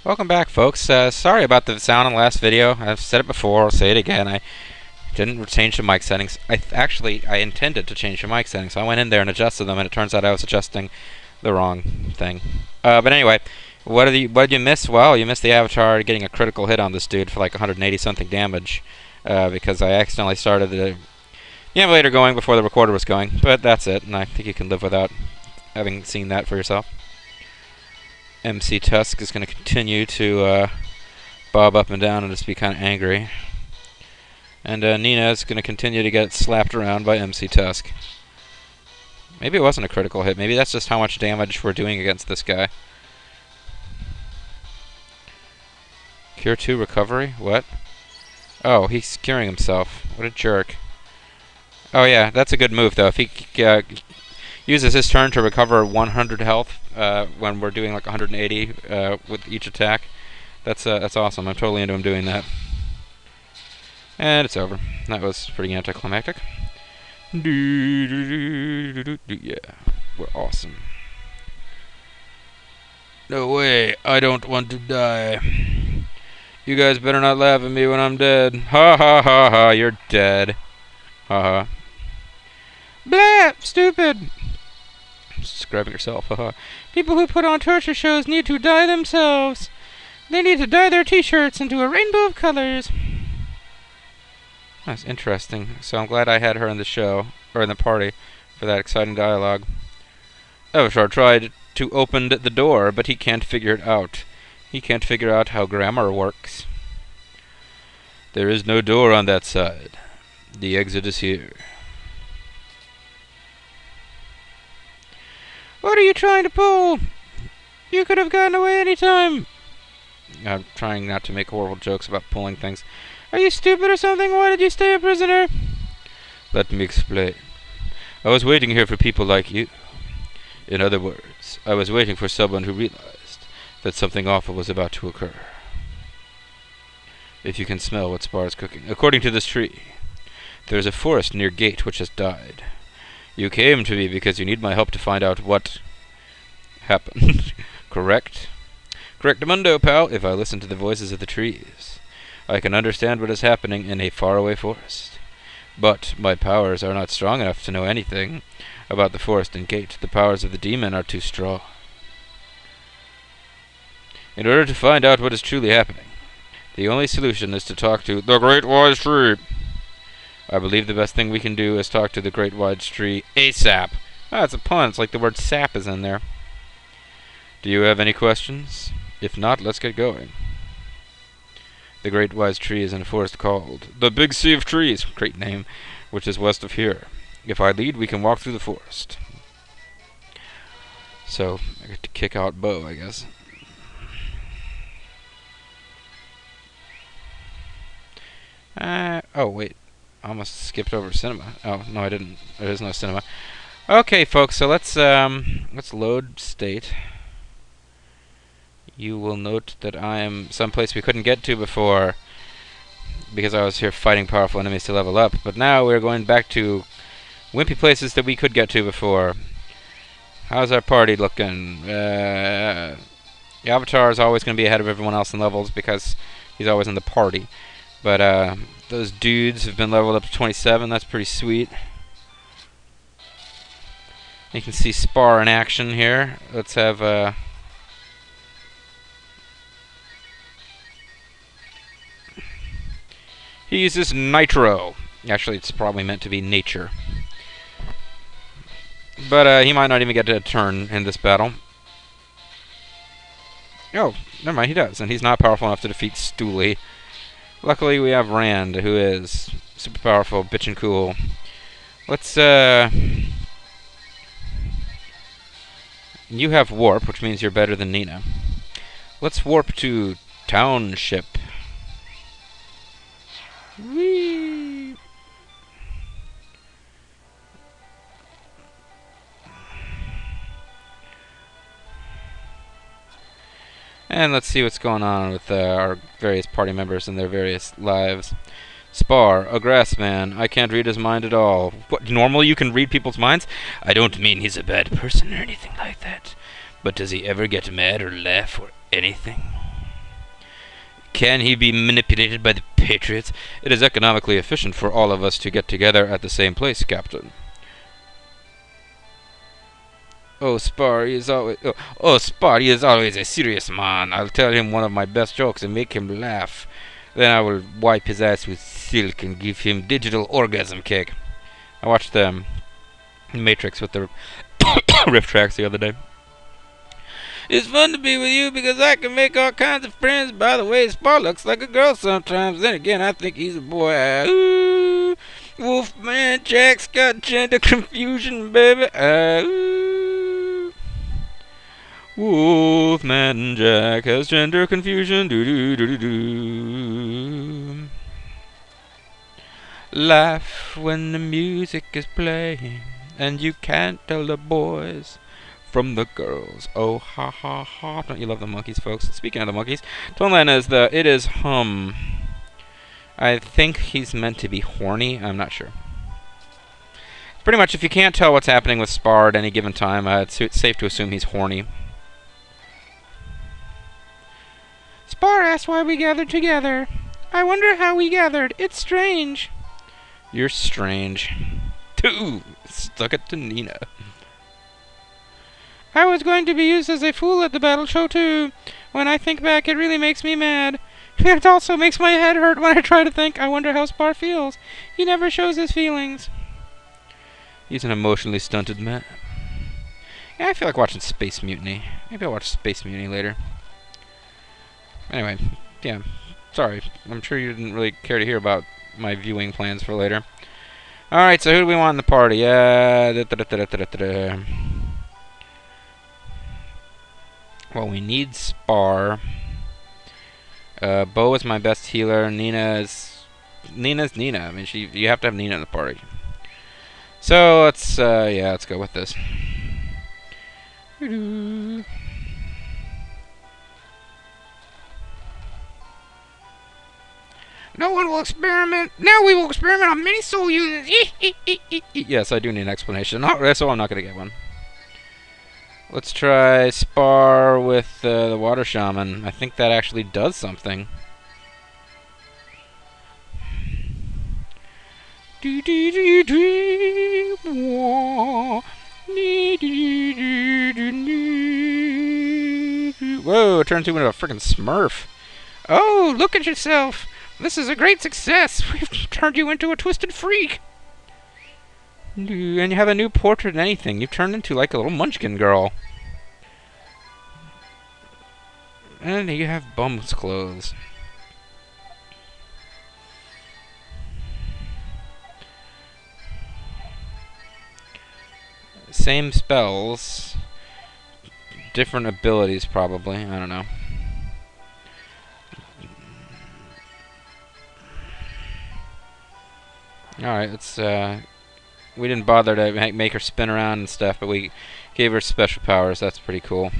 Welcome back, folks. Sorry about the sound in the last video. I've said it before. I'll say it again. I didn't change the mic settings. I intended to change the mic settings. So I went in there and adjusted them, and it turns out I was adjusting the wrong thing. But anyway, what did you miss? Well, you missed the avatar getting a critical hit on this dude for like 180 something damage because I accidentally started the emulator going before the recorder was going. But that's it, and I think you can live without having seen that for yourself. Mctusk is going to continue to bob up and down and just be kind of angry. And Nina is going to continue to get slapped around by Mctusk. Maybe it wasn't a critical hit. Maybe that's just how much damage we're doing against this guy. Cure 2 recovery? What? Oh, he's curing himself. What a jerk. Oh yeah, that's a good move though. If he uses his turn to recover 100 health when we're doing like 180 with each attack, that's awesome. I'm totally into him doing that. And it's over. That was pretty anticlimactic. Yeah, we're awesome. No way, I don't want to die. You guys better not laugh at me when I'm dead. Ha ha ha ha, you're dead. Ha ha. Blah, stupid. Describing yourself, haha. People who put on torture shows need to dye themselves. They need to dye their t-shirts into a rainbow of colors. That's interesting. So I'm glad I had her in the show, or in the party, for that exciting dialogue. Avatar tried to open the door, but he can't figure it out. He can't figure out how grammar works. There is no door on that side. The exit is here. What are you trying to pull? You could have gotten away any time. I'm trying not to make horrible jokes about pulling things. Are you stupid or something? Why did you stay a prisoner? Let me explain. I was waiting here for people like you. In other words, I was waiting for someone who realized that something awful was about to occur. If you can smell what Spar is cooking. According to this tree, there is a forest near Gate which has died. You came to me because you need my help to find out what happened. Correct? Correctamundo, pal. If I listen to the voices of the trees, I can understand what is happening in a faraway forest. But my powers are not strong enough to know anything about the forest and Gate. The powers of the demon are too strong. In order to find out what is truly happening, the only solution is to talk to the Great Wise Tree. I believe the best thing we can do is talk to the Great Wise Tree ASAP. Ah, it's a pun. It's like the word sap is in there. Do you have any questions? If not, let's get going. The Great Wise Tree is in a forest called the Big Sea of Trees, great name, which is west of here. If I lead, we can walk through the forest. So, I get to kick out Bo, I guess. Oh, wait. I almost skipped over cinema. Oh, no, I didn't. There is no cinema. Okay, folks, so let's load state. You will note that I am someplace we couldn't get to before because I was here fighting powerful enemies to level up, but now we're going back to wimpy places that we could get to before. How's our party looking? The Avatar is always going to be ahead of everyone else in levels because he's always in the party. But those dudes have been leveled up to 27. That's pretty sweet. You can see Spar in action here. Let's have he uses nitro. Actually, it's probably meant to be nature. But he might not even get a turn in this battle. Oh, never mind, he does. And he's not powerful enough to defeat Stooley. Luckily, we have Rand, who is super powerful, bitchin' cool. Let's, you have warp, which means you're better than Nina. Let's warp to Township. Whee! And let's see what's going on with our various party members and their various lives. Spar, a grass man. I can't read his mind at all. What, normally you can read people's minds? I don't mean he's a bad person or anything like that. But does he ever get mad or laugh or anything? Can he be manipulated by the Patriots? It is economically efficient for all of us to get together at the same place, Captain. Oh, Spar, he is always... Spar, he is always a serious man. I'll tell him one of my best jokes and make him laugh. Then I will wipe his ass with silk and give him digital orgasm cake. I watched the Matrix with the riff tracks the other day. It's fun to be with you because I can make all kinds of friends. By the way, Spar looks like a girl sometimes. Then again, I think he's a boy. Ooh, Wolfman Jack's got gender confusion, baby. Ooh. Wolfman Jack has gender confusion. Do do do do do. Laugh when the music is playing, and you can't tell the boys from the girls. Oh, ha ha ha. Don't you love the monkeys, folks? Speaking of the monkeys, Toneland is it is hum. I think he's meant to be horny. I'm not sure. Pretty much, if you can't tell what's happening with Spar at any given time, it's safe to assume he's horny. Spar asked why we gathered together. I wonder how we gathered. It's strange. You're strange. Too. Stuck it to Nina. I was going to be used as a fool at the battle show too. When I think back, it really makes me mad. It also makes my head hurt when I try to think. I wonder how Spar feels. He never shows his feelings. He's an emotionally stunted man. Yeah, I feel like watching Space Mutiny. Maybe I'll watch Space Mutiny later. Anyway, yeah. Sorry. I'm sure you didn't really care to hear about my viewing plans for later. Alright, so who do we want in the party? Well, we need Spar. Bo is my best healer. Nina's Nina. I mean, you have to have Nina in the party. So let's go with this. No one will experiment. Now we will experiment on many soul users. Yes, I do need an explanation. So I'm not going to get one. Let's try Spar with the Water Shaman. I think that actually does something. Whoa, it turns you into a freaking Smurf. Oh, look at yourself. This is a great success. We've turned you into a twisted freak. And you have a new portrait and anything. You've turned into like a little munchkin girl. And you have bum's clothes. Same spells. Different abilities, probably. I don't know. Alright, let's, we didn't bother to make her spin around and stuff, but we gave her special powers. That's pretty cool.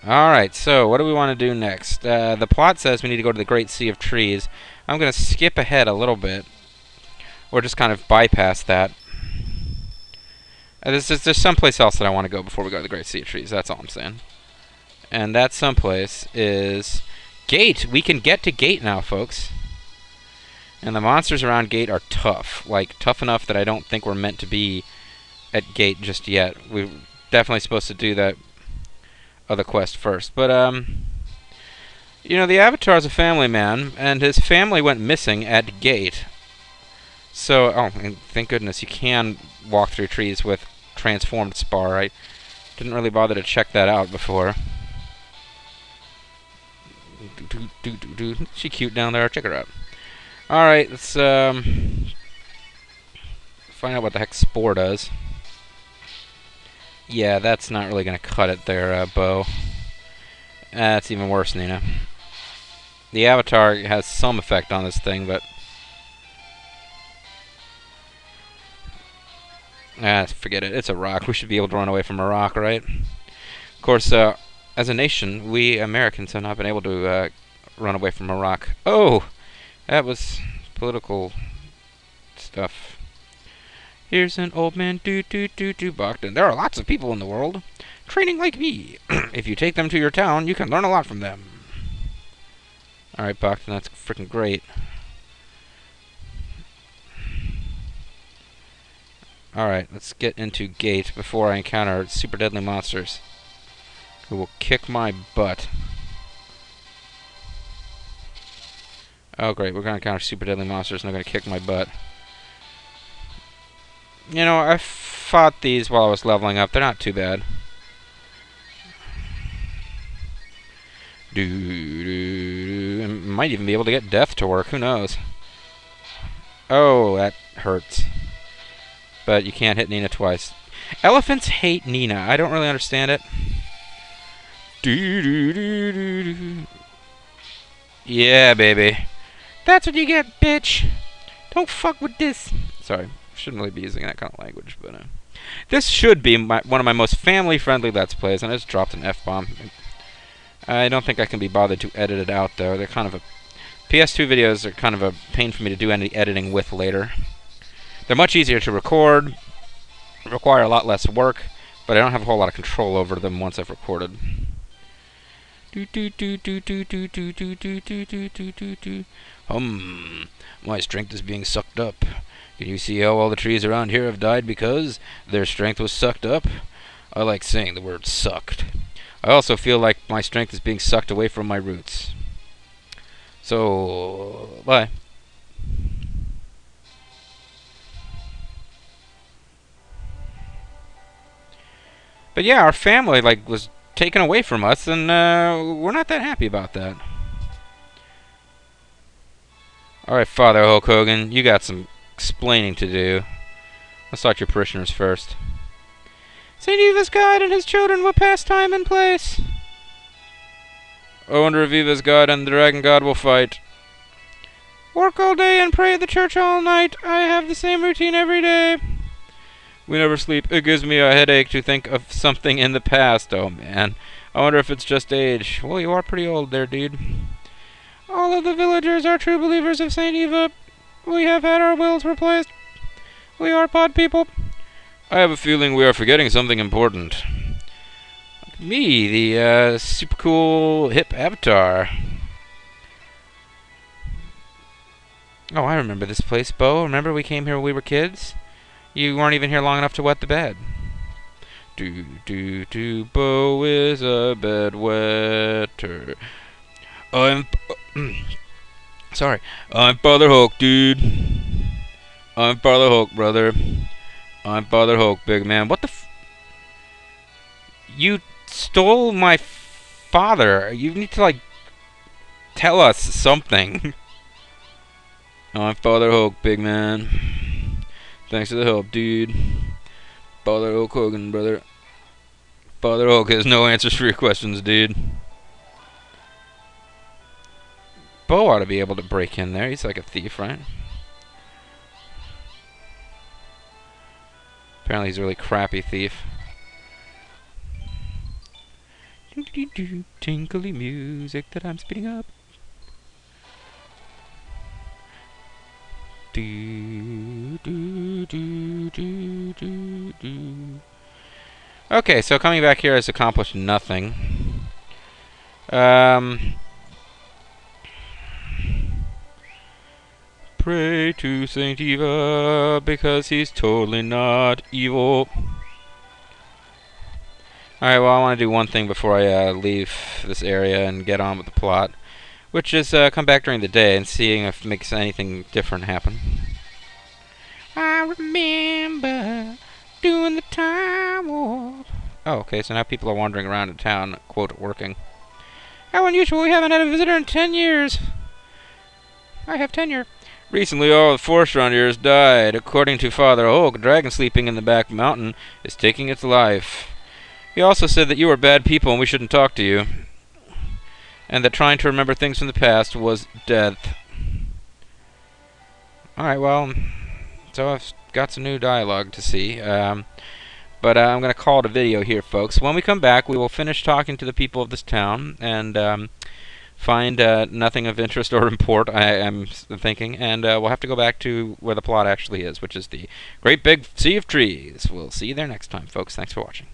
Alright, so what do we want to do next? The plot says we need to go to the Great Sea of Trees. I'm going to skip ahead a little bit, or just kind of bypass that. There's someplace else that I want to go before we go to the Great Sea of Trees. That's all I'm saying. And that someplace is Gate. We can get to Gate now, folks. And the monsters around Gate are tough. Like, tough enough that I don't think we're meant to be at Gate just yet. We're definitely supposed to do that other quest first. But, you know, the Avatar's a family man, and his family went missing at Gate. So, oh, and thank goodness you can walk through trees with transformed Spar. I didn't really bother to check that out before. She cute down there. Check her out. Alright, let's find out what the heck Spore does. Yeah, that's not really going to cut it there, Bo. That's even worse, Nina. The Avatar has some effect on this thing, but... forget it. It's a rock. We should be able to run away from a rock, right? Of course, as a nation, we Americans have not been able to run away from a rock. Oh! That was political stuff. Here's an old man, Bogdan. There are lots of people in the world training like me. If you take them to your town, you can learn a lot from them. Alright, Bachman, that's freaking great. Alright, let's get into gate before I encounter super deadly monsters who will kick my butt. Oh great, we're gonna encounter super deadly monsters and they're gonna kick my butt. You know, I fought these while I was leveling up. They're not too bad. I might even be able to get death to work. Who knows? Oh, that hurts. But you can't hit Nina twice. Elephants hate Nina. I don't really understand it. Yeah, baby. That's what you get, bitch. Don't fuck with this. Sorry, shouldn't really be using that kind of language, but this should be one of my most family-friendly Let's Plays, and I just dropped an F-bomb. I don't think I can be bothered to edit it out, though. They're kind of a... PS2 videos are kind of a pain for me to do any editing with later. They're much easier to record, require a lot less work, but I don't have a whole lot of control over them once I've recorded. My strength is being sucked up. Can you see how all the trees around here have died because their strength was sucked up? I like saying the word sucked. I also feel like my strength is being sucked away from my roots. So, bye. But yeah, our family was taken away from us, and we're not that happy about that. Alright, Father Hulk Hogan, you got some explaining to do. Let's talk to your parishioners first. St. Eva's God and his children will pass time and place. I wonder if Eva's God and the Dragon God will fight. Work all day and pray at the church all night. I have the same routine every day. We never sleep. It gives me a headache to think of something in the past. Oh, man. I wonder if it's just age. Well, you are pretty old there, dude. All of the villagers are true believers of St. Eva. We have had our wills replaced. We are pod people. I have a feeling we are forgetting something important. Me, the super cool hip avatar. Oh, I remember this place, Bo. Remember we came here when we were kids? You weren't even here long enough to wet the bed. Bo is a bed wetter. Sorry. I'm Father Hulk, dude. I'm Father Hulk, brother. I'm Father Hulk, big man. What the You stole my father. You need to, tell us something. I'm Father Hulk, big man. Thanks for the help, dude. Father Hulk Hogan, brother. Father Hulk has no answers for your questions, dude. Bo ought to be able to break in there. He's like a thief, right? Apparently he's a really crappy thief. Tinkly music that I'm speeding up. Okay, so coming back here has accomplished nothing. Pray to Saint Eva because he's totally not evil. Alright, well, I want to do one thing before I leave this area and get on with the plot, which is come back during the day and seeing if it makes anything different happen. I remember doing the time warp. Oh, okay, so now people are wandering around in town, quote, working. How unusual, we haven't had a visitor in 10 years. I have tenure. Recently, all the forest around here has died. According to Father Hulk, a dragon sleeping in the back mountain is taking its life. He also said that you are bad people and we shouldn't talk to you. And that trying to remember things from the past was death. Alright, well, so I've got some new dialogue to see. But I'm going to call it a video here, folks. When we come back, we will finish talking to the people of this town and find nothing of interest or import, I'm thinking. And we'll have to go back to where the plot actually is, which is the Great Big Sea of Trees. We'll see you there next time, folks. Thanks for watching.